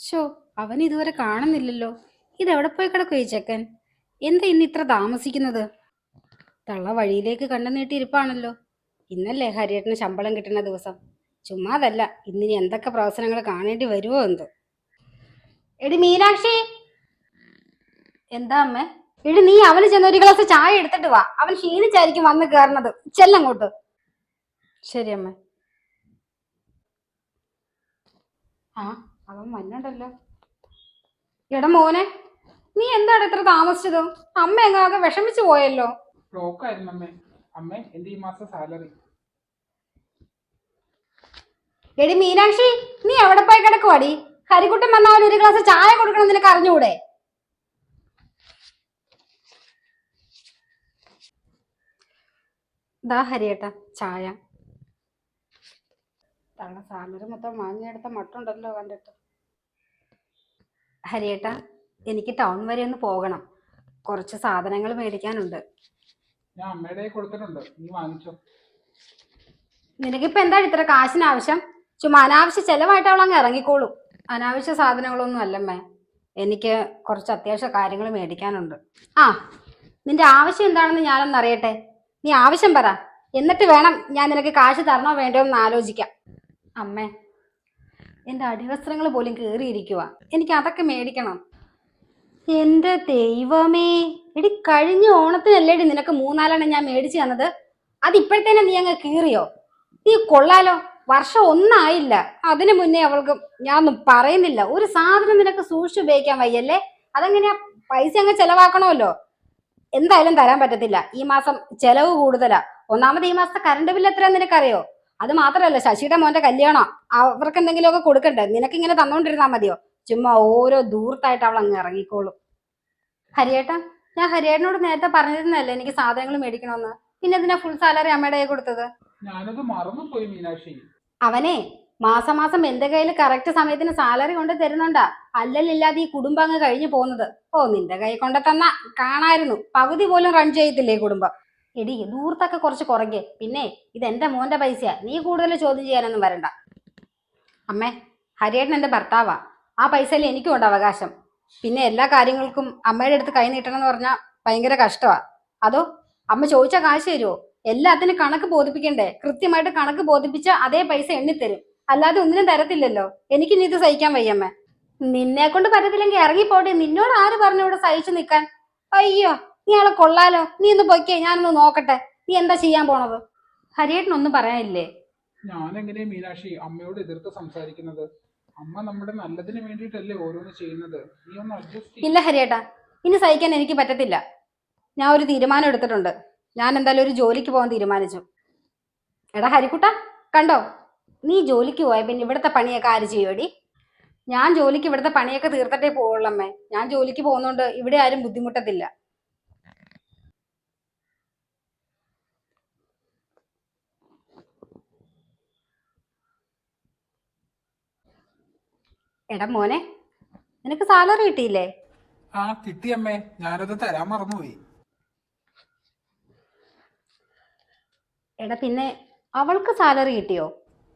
Show, അവൻ ഇതുവരെ കാണുന്നില്ലല്ലോ. ഇതെവിടെ പോയി കിടക്കും ഈ ചെക്കൻ? എന്താ ഇന്ന് ഇത്ര താമസിക്കുന്നത്? തള്ള വഴിയിലേക്ക് കണ്ണു നീട്ടിയിരിപ്പാണല്ലോ. ഇന്നല്ലേ ഹരിയേട്ടന് ശമ്പളം കിട്ടുന്ന ദിവസം. ചുമ്മാതല്ല, ഇന്നിനി എന്തൊക്കെ പ്രവർത്തനങ്ങൾ കാണേണ്ടി വരുമോ എന്തോ. എടി മീനാക്ഷി! എന്താ അമ്മേ? എടി, നീ അവന് ചെന്ന് ഒരു ഗ്ലാസ് ചായ എടുത്തിട്ട് വാ. അവൻ ക്ഷീണിച്ചായിരിക്കും വന്ന് കയറുന്നത്. ചെല്ലങ്ങോട്ട്. ശരി അമ്മ. ആ, അവൻ വന്നണ്ടല്ലോ. എടാ മോനെ, നീ എന്താണ് ഇത്ര താമസിച്ചത്? അമ്മ എങ്ങാകെ വിഷമിച്ചു പോയല്ലോ. ബ്ലോക്കായിരുന്നു അമ്മേ. അമ്മേ, എന്റെ ഈ മാസം സാലറി. എടി മീനാക്ഷി, നീ എവിടെ പോയി കിടക്കുവാടി? ഹരിക്കുട്ടൻ വന്നാൽ ഒരു ഗ്ലാസ് ചായ കൊടുക്കണം, നിനക്ക് അറിഞ്ഞുകൂടെ? ദാ ഹരിയേട്ട ചായ. തള്ള സാലറി മൊത്തം വാങ്ങിയെടുത്ത മട്ടുണ്ടല്ലോ കണ്ടിട്ട്. ഹരിയേട്ട, എനിക്ക് ടൗൺ വരെ ഒന്ന് പോകണം. കുറച്ച് സാധനങ്ങൾ മേടിക്കാനുണ്ട്. ഞാൻ അമ്മയുടെ കൊടുത്തിട്ടുണ്ട്, നീ വാങ്ങിച്ചോ. നിനക്കിപ്പോ എന്താണ് ഇത്ര കാശിന് ആവശ്യം? ചുമ്മാ അനാവശ്യ ചെലവായിട്ട് അവൾ അങ്ങ് ഇറങ്ങിക്കോളും. അനാവശ്യ സാധനങ്ങളൊന്നും അല്ലമ്മേ. എനിക്ക് കുറച്ച് അത്യാവശ്യ കാര്യങ്ങൾ മേടിക്കാനുണ്ട്. ആ, നിന്റെ ആവശ്യം എന്താണെന്ന് ഞാനൊന്ന് അറിയട്ടെ. നീ ആവശ്യം പറ, എന്നിട്ട് വേണം ഞാൻ നിനക്ക് കാശ് തരണോ വേണ്ടോ എന്ന് ആലോചിക്കാം. അമ്മേ, എൻ്റെ അടിവസ്ത്രങ്ങൾ പോലും കീറിയിരിക്കുക. എനിക്ക് അതൊക്കെ മേടിക്കണം. എന്റെ ദൈവമേ! എടി, കഴിഞ്ഞ ഓണത്തിനല്ലേടി നിനക്ക് 3-4 ഞാൻ മേടിച്ചു തന്നത്. അത് ഇപ്പോഴത്തേനെ നീ അങ്ങ് കീറിയോ? നീ കൊള്ളാലോ. വർഷം ഒന്നായില്ല, അതിനു മുന്നേ അവൾക്ക് ഞാനൊന്നും പറയുന്നില്ല. ഒരു സാധനം നിനക്ക് സൂക്ഷിച്ചു ഉപയോഗിക്കാൻ വയ്യല്ലേ? അതെങ്ങനെയാ? പൈസ അങ്ങ് ചെലവാക്കണമല്ലോ. എന്തായാലും തരാൻ പറ്റത്തില്ല. ഈ മാസം ചെലവ് കൂടുതലാ. ഒന്നാമത് ഈ മാസത്തെ കറണ്ട് ബില്ല് എത്രയാന്ന് നിനക്കറിയോ? അത് മാത്രമല്ല, ശശിയുടെ മോന്റെ കല്യാണം, അവർക്ക് എന്തെങ്കിലുമൊക്കെ കൊടുക്കണ്ടേ? നിനക്ക് ഇങ്ങനെ തന്നോണ്ടിരുന്നാ മതിയോ? ചുമ്മാ ഓരോ ദൂർത്തായിട്ട് അവൾ അങ്ങ് ഇറങ്ങിക്കോളും. ഹരിയേട്ടാ, ഞാൻ ഹരിയേട്ടനോട് നേരത്തെ പറഞ്ഞിരുന്നല്ലേ എനിക്ക് സാധനങ്ങൾ മേടിക്കണമെന്ന്. പിന്നെ എന്തിനാ ഫുൾ സാലറി അമ്മയുടെ കയ്യിൽ കൊടുത്തത്? ഞാനത് മറന്നുപോയി മീനാക്ഷി. അവനെ മാസം മാസം എന്റെ കയ്യിൽ കറക്റ്റ് സമയത്തിന് സാലറി കൊണ്ട് തരുന്നുണ്ടാ. അല്ലല്ലില്ലാതെ ഈ കുടുംബം അങ്ങ് കഴിഞ്ഞു പോകുന്നത്. ഓ, നിന്റെ കൈ കൊണ്ട് തന്ന കാണായിരുന്നു. പകുതി പോലും റൺ ചെയ്യത്തില്ലേ കുടുംബം. എടി, ദൂർത്തൊക്കെ കുറച്ച് കുറയ്ക്ക്. പിന്നെ ഇത് എന്റെ മോന്റെ പൈസയാ. നീ കൂടുതൽ ചോദ്യം ചെയ്യാനൊന്നും വരണ്ട. അമ്മേ, ഹരിയേട്ടൻ എന്റെ ഭർത്താവാ. ആ പൈസയിൽ എനിക്കും ഉണ്ട് അവകാശം. പിന്നെ എല്ലാ കാര്യങ്ങൾക്കും അമ്മയുടെ അടുത്ത് കൈ നീട്ടണം എന്ന് പറഞ്ഞാൽ ഭയങ്കര കഷ്ടമാ. അതോ അമ്മ ചോദിച്ച കാശ് തരുമോ? എല്ലാത്തിനും കണക്ക് ബോധിപ്പിക്കണ്ടേ? കൃത്യമായിട്ട് കണക്ക് ബോധിപ്പിച്ച അതേ പൈസ എണ്ണിത്തരും. അല്ലാതെ ഒന്നിനും തരത്തില്ലല്ലോ. എനിക്കിനി ഇത് സഹിക്കാൻ വയ്യമ്മേ. നിന്നെ കൊണ്ട് പറ്റത്തില്ലെങ്കിൽ ഇറങ്ങിപ്പോട്ടെ. നിന്നോട് ആര് പറഞ്ഞു ഇവിടെ സഹിച്ചു നിൽക്കാൻ? അയ്യോ, നീ ആളെ കൊള്ളാലോ. നീ ഒന്ന് പൊയ്ക്കേ, ഞാനൊന്ന് നോക്കട്ടെ നീ എന്താ ചെയ്യാൻ പോണത്. ഹരിയേട്ടനൊന്നും പറയാനില്ലേ? ഞാൻ എങ്ങനെയാ മീനാക്ഷി അമ്മയോട് എതിർത്ത് സംസാരിക്കുന്നത്? അമ്മ നമ്മുടെ നല്ലതിന് വേണ്ടിയിട്ടല്ലേ ഓരോന്ന് ചെയ്യുന്നത്. നീ ഒന്ന് അഡ്ജസ്റ്റ്. ഇല്ല ഹരിയേട്ടാ, ഇനി സഹിക്കാൻ എനിക്ക് പറ്റത്തില്ല. ഞാൻ ഒരു തീരുമാനം എടുത്തിട്ടുണ്ട്. ഞാൻ എന്തായാലും ഒരു ജോലിക്ക് പോകാൻ തീരുമാനിച്ചു. എടാ ഹരിക്കുട്ട, കണ്ടോ? നീ ജോലിക്ക് പോയ പിന്നെ ഇവിടുത്തെ പണിയൊക്കെ ആര് ചെയ്യുമടി? ഞാൻ ജോലിക്ക് ഇവിടുത്തെ പണിയൊക്കെ തീർത്തിട്ടേ പോവുള്ളമ്മേ. ഞാൻ ജോലിക്ക് പോകുന്നോണ്ട് ഇവിടെ ആരും ബുദ്ധിമുട്ടത്തില്ല. എടാ മോനെ, നിനക്ക് സാലറി കിട്ടിയില്ലേ? ആ, കിട്ടി അമ്മേ. ഞാനത് തരാൻ മറന്നുപോയി. എടാ, പിന്നെ അവൾക്ക് സാലറി കിട്ടിയോ?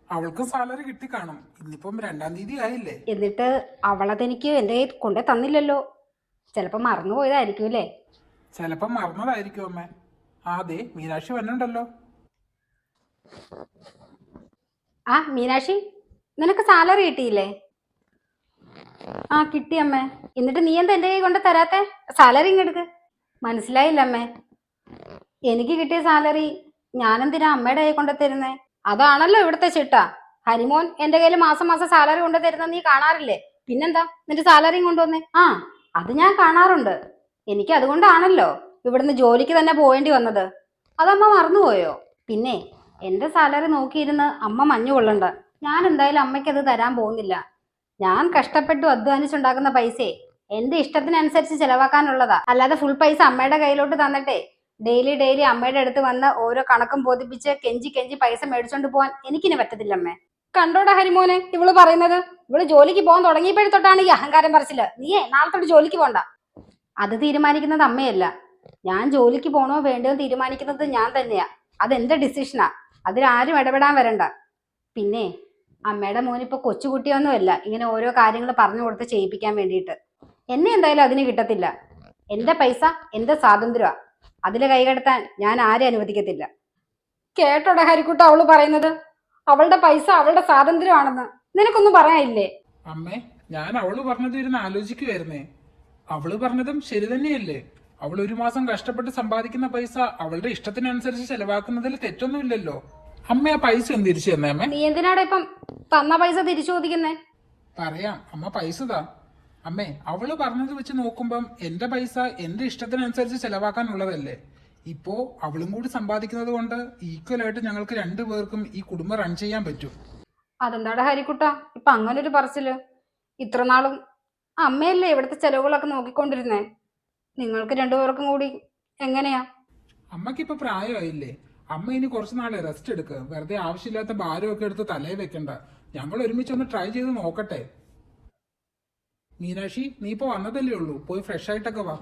അവൾക്ക് സാലറി കിട്ടി കാണും. ഇന്നിപ്പം 2-ാം തീയതി ആയില്ലേ? എന്നിട്ട് അവളതെനിക്ക് എന്റെ കയ്യിൽ കൊണ്ടേ തന്നില്ലല്ലോ. ചിലപ്പോ മറന്നുപോയതായിരിക്കും അല്ലേ? ചിലപ്പം മറന്നതായിരിക്കും അമ്മേ. അതെ, മീനാക്ഷി വന്നിട്ടുണ്ടല്ലോ. ആ മീനാക്ഷി, നിനക്ക് സാലറി കിട്ടിയില്ലേ? ആ കിട്ടി അമ്മേ. എന്നിട്ട് നീ എന്താ എന്റെ കൈ കൊണ്ട് തരാത്തെ? സാലറി ഇങ്ങെടുക്ക്. മനസ്സിലായില്ല അമ്മേ. എനിക്ക് കിട്ടിയ സാലറി ഞാനെന്തിനാ അമ്മയുടെ കൈ കൊണ്ട് തരുന്നേ? അതാണല്ലോ ഇവിടുത്തെ ചിട്ട. ഹരിമോൻ എന്റെ കയ്യിൽ മാസം മാസം സാലറി കൊണ്ട് തരുന്ന നീ കാണാറില്ലേ? പിന്നെന്താ നിന്റെ സാലറിയും കൊണ്ടുവന്നേ? ആ, അത് ഞാൻ കാണാറുണ്ട്. എനിക്ക് അതുകൊണ്ടാണല്ലോ ഇവിടുന്ന് ജോലിക്ക് തന്നെ പോവേണ്ടി വന്നത്. അതമ്മ മറന്നുപോയോ? പിന്നെ എന്റെ സാലറി നോക്കിയിരുന്ന് അമ്മ മഞ്ഞു കൊള്ളണ്ട. ഞാൻ എന്തായാലും അമ്മയ്ക്ക് അത് തരാൻ പോകുന്നില്ല. ഞാൻ കഷ്ടപ്പെട്ടു അധ്വാനിച്ചുണ്ടാക്കുന്ന പൈസയെ എന്റെ ഇഷ്ടത്തിനനുസരിച്ച് ചെലവാക്കാനുള്ളതാ. അല്ലാതെ ഫുൾ പൈസ അമ്മയുടെ കയ്യിലോട്ട് തന്നിട്ടേ ഡെയിലി ഡെയിലി അമ്മയുടെ അടുത്ത് വന്ന് ഓരോ കണക്കും ബോധിപ്പിച്ച് കെഞ്ചി കെഞ്ചി പൈസ മേടിച്ചോണ്ട് പോവാൻ എനിക്കിനി പറ്റത്തില്ല അമ്മേ. കണ്ടോടാ ഹരിമോനെ ഇവള് പറയുന്നത്. ഇവള് ജോലിക്ക് പോകാൻ തുടങ്ങിയപ്പോഴും തൊട്ടാണ് ഈ അഹങ്കാരം പറച്ചില്. നീയേ നാളെ തൊട്ട് ജോലിക്ക് പോണ്ട. അത് തീരുമാനിക്കുന്നത് അമ്മയല്ല. ഞാൻ ജോലിക്ക് പോണോ വേണ്ടോ തീരുമാനിക്കുന്നത് ഞാൻ തന്നെയാ. അതെന്റെ ഡിസിഷനാ. അതിലാരും ഇടപെടാൻ വരണ്ട. പിന്നെ അമ്മയുടെ മോനിപ്പോ കൊച്ചുകുട്ടിയൊന്നുമല്ല ഇങ്ങനെ ഓരോ കാര്യങ്ങൾ പറഞ്ഞു കൊടുത്ത് ചെയ്യിപ്പിക്കാൻ വേണ്ടിയിട്ട്. എന്നെ എന്തായാലും അതിന് കിട്ടത്തില്ല. എന്റെ പൈസ എന്റെ സ്വാതന്ത്ര്യമാ, അതില് കൈകടത്താൻ ഞാൻ ആരും അനുവദിക്കത്തില്ല. കേട്ടോടെ ഹരിക്കുട്ട അവള് പറയുന്നത്? അവളുടെ പൈസ അവളുടെ സ്വാതന്ത്ര്യമാണെന്ന്. നിനക്കൊന്നും പറയാനില്ലേ? അമ്മേ, ഞാൻ അവള് പറഞ്ഞത് ഇരുന്ന് ആലോചിക്കുവായിരുന്നേ. അവള് പറഞ്ഞതും ശരി തന്നെയല്ലേ. അവൾ ഒരു മാസം കഷ്ടപ്പെട്ട് സമ്പാദിക്കുന്ന പൈസ അവളുടെ ഇഷ്ടത്തിനനുസരിച്ച് ചെലവാക്കുന്നതിൽ തെറ്റൊന്നുമില്ലല്ലോ. അമ്മ ആ പൈസ ഒന്ന് തിരിച്ചു തന്നേ അമ്മേ. നീ എന്തിനാടാ ഇപ്പം തന്ന പൈസ തിരിച്ചു ചോദിക്കുന്നേ? പറയാം, അമ്മ പൈസ താ. അമ്മേ, അവള് പറഞ്ഞത് വെച്ച് നോക്കുമ്പം എന്റെ പൈസ എന്റെ ഇഷ്ടത്തിനനുസരിച്ച് ചെലവാക്കാനുള്ളതല്ലേ. ഇപ്പോ അവളും കൂടി സമ്പാദിക്കുന്നത് കൊണ്ട് ഈക്വൽ ആയിട്ട് ഞങ്ങൾക്ക് രണ്ടുപേർക്കും ഈ കുടുംബം റൺ ചെയ്യാൻ പറ്റും. അതെന്താടാ ഹരിക്കുട്ട ഇപ്പൊ അങ്ങനെ ഒരു പറച്ചില്? ഇത്ര നാളും അമ്മയല്ലേ ഇവിടുത്തെ ചെലവുകളൊക്കെ നോക്കിക്കൊണ്ടിരുന്നേ. നിങ്ങൾക്ക് രണ്ടുപേർക്കും കൂടി എങ്ങനെയാ? അമ്മക്കിപ്പോ പ്രായമായില്ലേ. അമ്മ ഇനി കുറച്ചു നാളെ റെസ്റ്റ് എടുക്കുക. വെറുതെ ആവശ്യമില്ലാത്ത ഭാരമൊക്കെ എടുത്ത് തലയിൽ വെക്കണ്ട. ഞങ്ങൾ ഒരുമിച്ച് ഒന്ന് ട്രൈ ചെയ്ത് നോക്കട്ടെ. മീനാക്ഷി, നീ ഇപ്പൊ വന്നതല്ലേ ഉള്ളൂ, പോയി ഫ്രഷ് ആയിട്ടൊക്കെ വാ.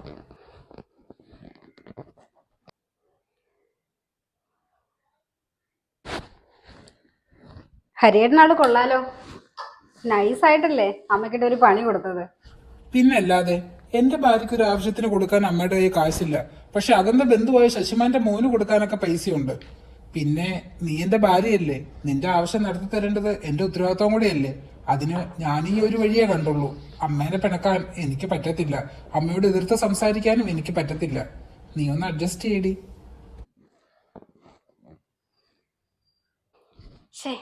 ഹരിയേട്ടനാള് കൊള്ളാലോ. നൈസായിട്ടല്ലേ അമ്മക്കിട്ട് ഒരു പണി കൊടുത്തത്. പിന്നല്ലാതെ, എന്റെ ഭാര്യയ്ക്ക് ഒരു ആവശ്യത്തിന് കൊടുക്കാൻ അമ്മയുടെ കയ്യിൽ കാശില്ല. പക്ഷെ അകന്ന ബന്ധുവായ ശശിമാന്റെ മോന് കൊടുക്കാനൊക്കെ പൈസയുണ്ട്. പിന്നെ നീ എന്റെ ഭാര്യയല്ലേ, നിന്റെ ആവശ്യം നടത്തി തരേണ്ടത് എന്റെ ഉത്തരവാദിത്വം കൂടിയല്ലേ. അതിന് ഞാൻ ഈ ഒരു വഴിയേ കണ്ടുള്ളൂ. അമ്മേനെ പിണക്കാൻ എനിക്ക് പറ്റത്തില്ല, അമ്മയോട് എതിർത്ത് സംസാരിക്കാനും എനിക്ക് പറ്റത്തില്ല. നീ ഒന്ന് അഡ്ജസ്റ്റ് ചെയ്യടി. ഷേ,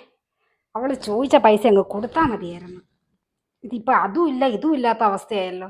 അവള് ചോദിച്ച പൈസ അങ്ങ് കൊടുത്താ മതിയായിരുന്നു. ഇതിപ്പോ അതും ഇല്ല ഇതും ഇല്ലാത്ത അവസ്ഥയായല്ലോ.